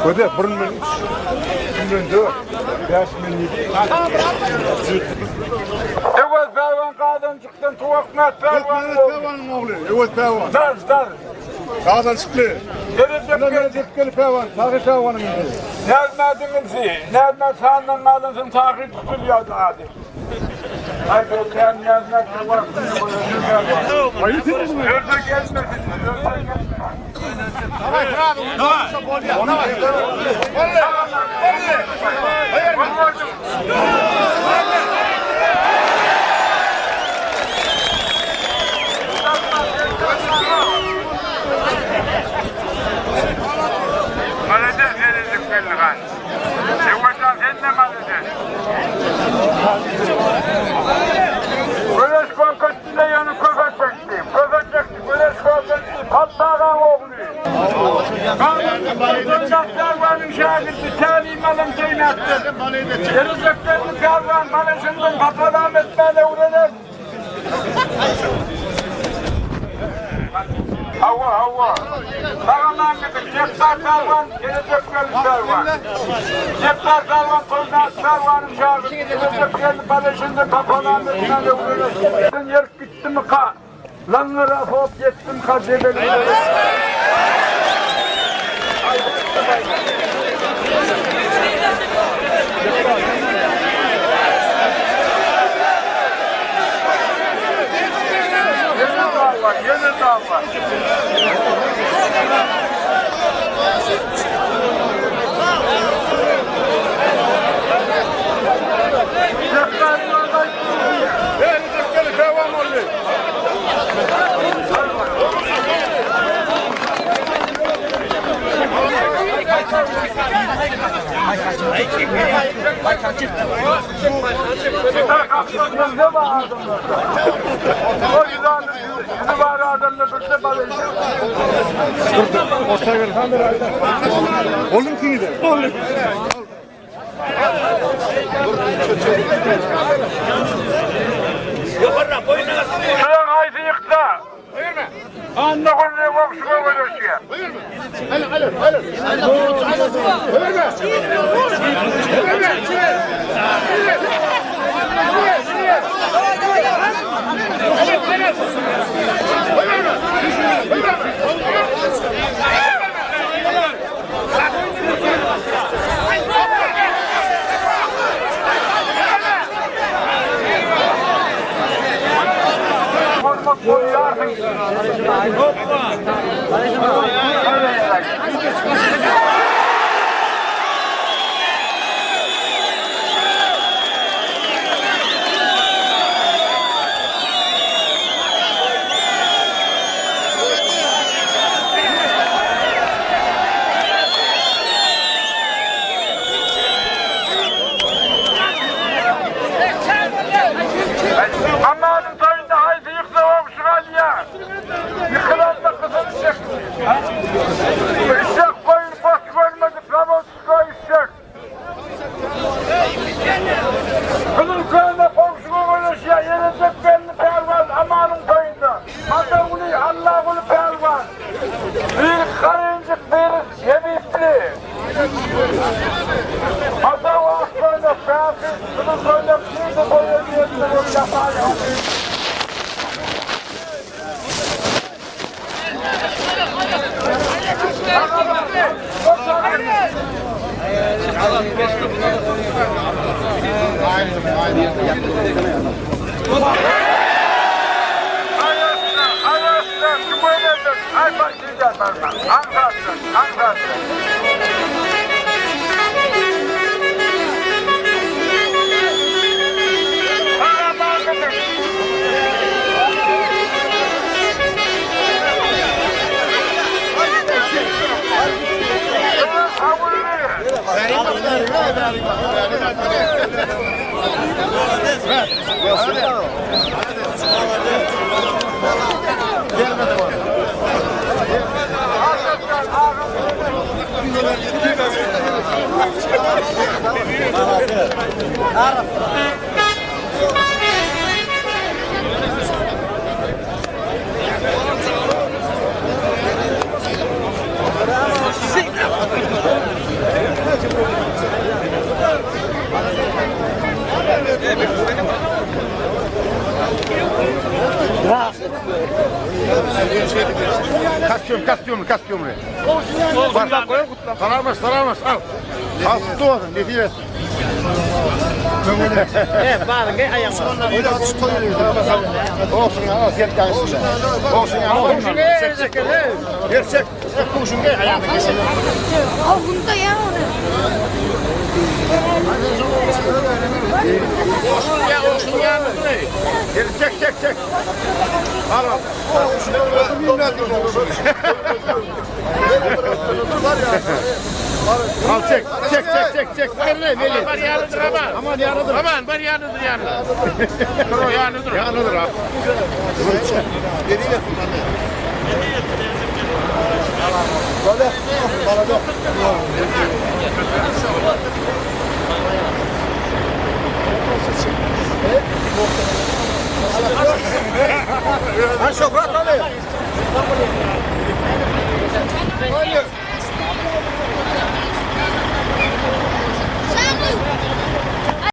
Öde 1 milyon 3 milyon 4 5 milyon 7. Evet Pervan kadın çıktın tuvak met Pervan Evet Pervan'ın oğlu. Evet Pervan. Dar. Kazan çıktı. Gelecek Gel Pervan. Tarih Pervan'ın indi. Nezmedinizi, nezmed senden kadınsın takip tutuluyordu hadi. Haydi sen nezmed tuvak Hayır değil mi? Öldür gelmesin, Malede gelecek belli kan. Hocam sen ne malede? Güneş korkusunda yanı köpek çekti. Güneş korkusunda patlayan oğlu. Karvanın şahidi talim alım kıymettir. Geleceklerini karvan malışından kafadan etmeyle uğradır. Hava. Karvandan gidip ceptar karvan, geleceklerini karvan. Ceptar karvan, tozdan karvanın şahidi. Geleceklerini malışından kafadan etmeyle uğradır. Yer gitti mi ka? Lanları hop yettim ka cebeli. Yeni dava. Gel devam oluyor. Ne bağırdın o yüzden ne bağırdın ne birlikte bağırıyorsun. Ortaya gel kamerayı. Oğlum kimi de? Oğlum. Şuran haydi yıktı. Buyur mu? Anne konuya bak şuna koyuyor. Buyur mu? Hadi. Buyur Amanın toyunda haydi yıksa olmuşlar ya. Yıkılan da kızını çekti. İşek koyun boş görmedik. Ramotsuzluğa işek. Kızın köyünde komşunu konuşuyor. Yenecek belli pervaz amanın toyunda. Hatta bunu Allah bunu pervaz. Bir karıncık bir yemikli. Hatta o köyünde pervaz. Kızın köyünde bir koyun diye yapar ya. Kastyumlu. Var. Sararmaz. Al. Al tuttu onu. Ne diyorsun? Bağırın gel ayağım var. Olsun ya. Al. Gel gelsin. Olsun ya. Olsun ya. Gerçek. Kuşun gel ayağına kesin. Bunda ya onu. Olsun ya. Gel çek. Al. Al çek. Belli. Var yanıdır aman. Aman yanıdır. Aman var yanıdır. Yanıdır abi. Ha şoför tabii.